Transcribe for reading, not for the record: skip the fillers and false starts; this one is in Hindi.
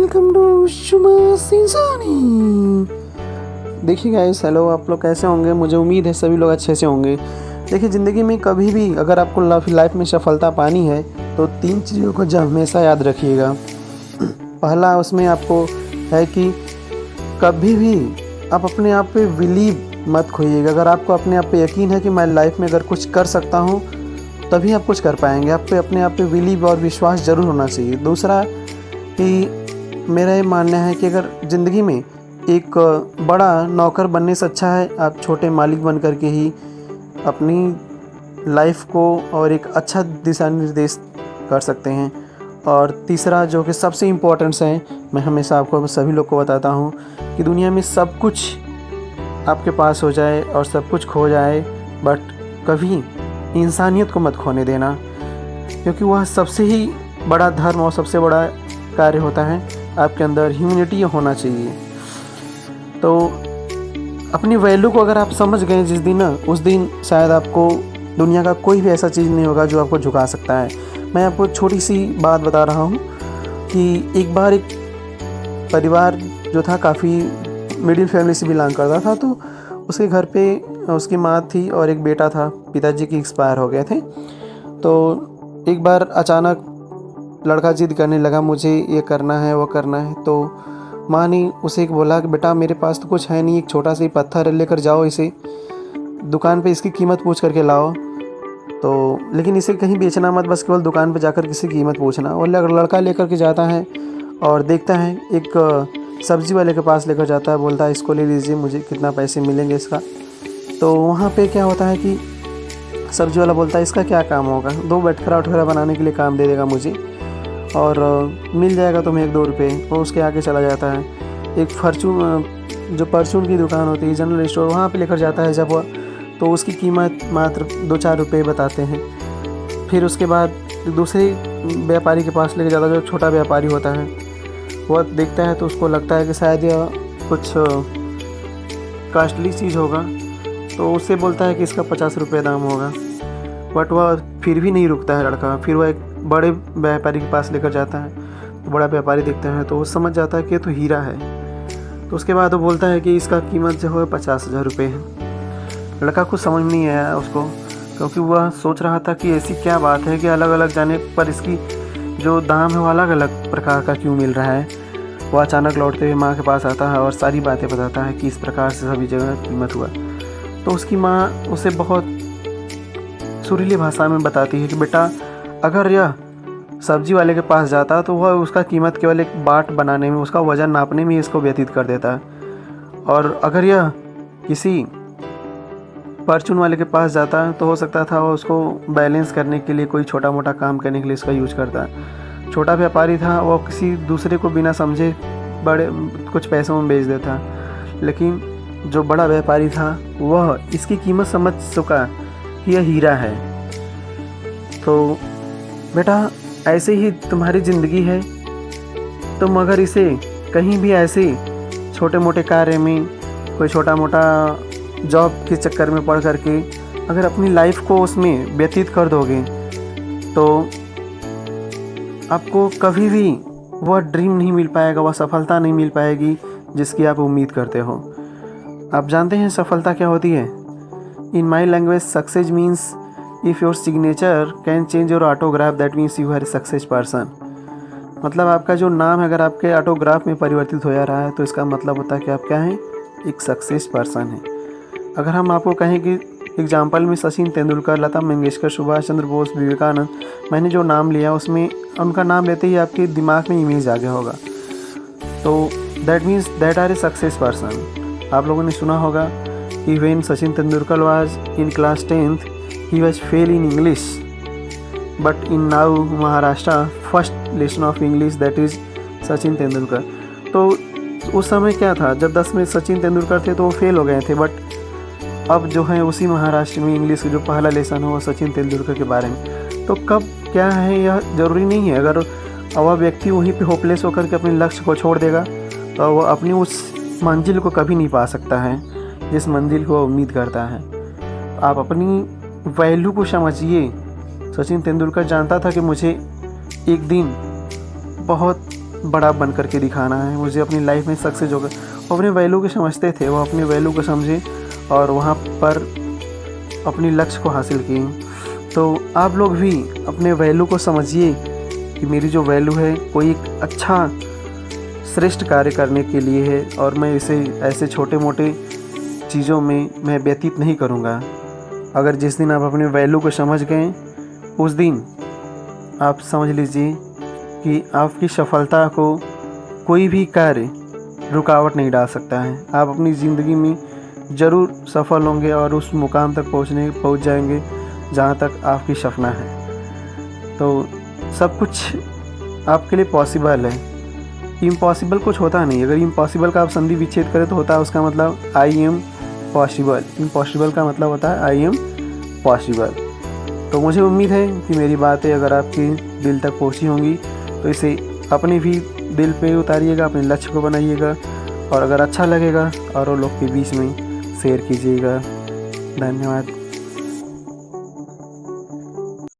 Welcome to शुमा सिंसानी। देखिए गाइस, हेलो, आप लोग कैसे होंगे? मुझे उम्मीद है सभी लोग अच्छे से होंगे। देखिए, ज़िंदगी में कभी भी अगर आपको लाइफ में सफलता पानी है तो 3 चीज़ों को हमेशा याद रखिएगा। पहला उसमें आपको है कि कभी भी आप अपने आप पे बिलीव मत खोइएगा। अगर आपको अपने आप पे यकीन है कि मैं लाइफ में अगर कुछ कर सकता हूँ तभी आप कुछ कर पाएंगे। आप पे अपने आप पे बिलीव और विश्वास ज़रूर होना चाहिए। दूसरा कि मेरा ये मानना है कि अगर ज़िंदगी में एक बड़ा नौकर बनने से अच्छा है आप छोटे मालिक बन कर के ही अपनी लाइफ को और एक अच्छा दिशा निर्देश कर सकते हैं। और तीसरा जो कि सबसे इम्पोर्टेंट्स है, मैं हमेशा आपको सभी लोग को बताता हूँ कि दुनिया में सब कुछ आपके पास हो जाए और सब कुछ खो जाए, बट कभी इंसानियत को मत खोने देना, क्योंकि वह सबसे ही बड़ा धर्म और सबसे बड़ा कार्य होता है। आपके अंदर ह्यूमैनिटी होना चाहिए। तो अपनी वैल्यू को अगर आप समझ गए जिस दिन ना, उस दिन शायद आपको दुनिया का कोई भी ऐसा चीज़ नहीं होगा जो आपको झुका सकता है। मैं आपको छोटी सी बात बता रहा हूँ कि एक बार एक परिवार जो था काफ़ी मिडिल फैमिली से बिलोंग करता था, तो उसके घर पे उसकी माँ थी और एक बेटा था। पिताजी की एक्सपायर हो गए थे। तो एक बार अचानक लड़का जिद करने लगा, मुझे ये करना है वो करना है। तो माँ ने उसे बोला कि बेटा मेरे पास तो कुछ है नहीं, एक छोटा सा ही पत्थर है, लेकर जाओ, इसे दुकान पे इसकी कीमत पूछ करके लाओ। तो लेकिन इसे कहीं बेचना मत, बस केवल दुकान पे जाकर किसी कीमत पूछना। और लड़का लेकर के जाता है और देखता है एक सब्ज़ी वाले के पास लेकर जाता है, बोलता है इसको ले लीजिए, मुझे कितना पैसे मिलेंगे इसका। तो वहाँ पे क्या होता है कि सब्ज़ी वाला बोलता है इसका क्या काम होगा, 2 बटखरा उठखरा बनाने के लिए काम दे देगा मुझे, और मिल जाएगा तुम्हें 1-2 रुपये। वो उसके आगे चला जाता है। एक जो परचून की दुकान होती है, जनरल स्टोर, वहाँ पे लेकर जाता है जब वो, तो उसकी कीमत मात्र 2-4 रुपये बताते हैं। फिर उसके बाद दूसरे व्यापारी के पास लेकर जाता है, जो छोटा व्यापारी होता है। वह देखता है तो उसको लगता है कि शायद यह कुछ कॉस्टली चीज़ होगा, तो उससे बोलता है कि इसका 50 रुपये दाम होगा। बट वह फिर भी नहीं रुकता है लड़का। फिर वह एक बड़े व्यापारी के पास लेकर जाता है। तो बड़ा व्यापारी देखता है तो वो समझ जाता है कि ये तो हीरा है। तो उसके बाद वो बोलता है कि इसका कीमत जो है 50,000 रुपये है। लड़का कुछ समझ नहीं आया उसको, क्योंकि वह सोच रहा था कि ऐसी क्या बात है कि अलग अलग जाने पर इसकी जो दाम है वो अलग अलग प्रकार का क्यों मिल रहा है। वह अचानक लौटते हुए माँ के पास आता है और सारी बातें बताता है कि इस प्रकार से सभी जगह कीमत हुआ। तो उसकी माँ उसे बहुत सुरीली भाषा में बताती है कि बेटा अगर यह सब्जी वाले के पास जाता तो वह उसका कीमत केवल एक बाट बनाने में, उसका वज़न नापने में इसको व्यतीत कर देता है। और अगर यह किसी परचून वाले के पास जाता है तो हो सकता था वो उसको बैलेंस करने के लिए, कोई छोटा मोटा काम करने के लिए इसका यूज करता है। छोटा व्यापारी था, वो किसी दूसरे को बिना समझे बड़े कुछ पैसों में बेच देता। लेकिन जो बड़ा व्यापारी था वह इसकी कीमत समझ चुका कि यह हीरा है। तो बेटा ऐसे ही तुम्हारी ज़िंदगी है। तुम अगर इसे कहीं भी ऐसे छोटे मोटे कार्य में, कोई छोटा मोटा जॉब के चक्कर में पड़ करके अगर अपनी लाइफ को उसमें व्यतीत कर दोगे तो आपको कभी भी वह ड्रीम नहीं मिल पाएगा, वह सफलता नहीं मिल पाएगी जिसकी आप उम्मीद करते हो। आप जानते हैं सफलता क्या होती है? In my language success means if your signature can change your autograph, that means you are a success person. मतलब आपका जो नाम है अगर आपके ऑटोग्राफ में परिवर्तित हो जा रहा है तो इसका मतलब होता है कि आप क्या हैं, एक सक्सेस पर्सन हैं। अगर हम आपको कहें कि एग्जाम्पल में सचिन तेंदुलकर, लता मंगेशकर, सुभाष चंद्र बोस, विवेकानंद, मैंने जो नाम लिया उसमें उनका नाम लेते ही आपके दिमाग में इमेज आ गया होगा। तो that means that are a success person. आप लोगों ने सुना होगा कि when Sachin Tendulkar was in class 10th he was fail in English, but in now Maharashtra first lesson of English that is Sachin Tendulkar. तो उस समय क्या था, जब 10 में सचिन तेंदुलकर थे तो वो फेल हो गए थे, बट अब जो है उसी महाराष्ट्र में इंग्लिश का जो पहला लेसन हो वो सचिन तेंदुलकर के बारे में। तो कब क्या है यह ज़रूरी नहीं है। अगर वह व्यक्ति वहीं पे होपलेस होकर के अपने लक्ष्य को छोड़ देगा तो वह अपनी उस मंजिल को कभी नहीं पा सकता है जिस मंजिल को वह उम्मीद करता है। आप अपनी वैल्यू को समझिए। सचिन तेंदुलकर जानता था कि मुझे एक दिन बहुत बड़ा बन करके दिखाना है, मुझे अपनी लाइफ में सक्सेस होगा। वो अपने वैल्यू को समझते थे, वो अपने वैल्यू को समझे और वहाँ पर अपनी लक्ष्य को हासिल किए। तो आप लोग भी अपने वैल्यू को समझिए कि मेरी जो वैल्यू है कोई एक अच्छा श्रेष्ठ कार्य करने के लिए है और मैं इसे ऐसे छोटे मोटे चीज़ों में मैं व्यतीत नहीं करूँगा। अगर जिस दिन आप अपने वैल्यू को समझ गए, उस दिन आप समझ लीजिए कि आपकी सफलता को कोई भी कार्य रुकावट नहीं डाल सकता है। आप अपनी ज़िंदगी में ज़रूर सफल होंगे और उस मुकाम तक पहुंच जाएंगे जहां तक आपकी सपना है। तो सब कुछ आपके लिए पॉसिबल है, इम्पॉसिबल कुछ होता नहीं। अगर इम्पॉसिबल का आप संधि विच्छेद करें तो होता है उसका मतलब आई एम पॉसिबल। इम्पॉसिबल का मतलब होता है आई एम पॉसिबल। तो मुझे उम्मीद है कि मेरी बातें अगर आपके दिल तक पहुंची होंगी तो इसे अपने भी दिल पे उतारिएगा, अपने लक्ष्य को बनाइएगा और अगर अच्छा लगेगा और लोग के बीच में शेयर कीजिएगा। धन्यवाद।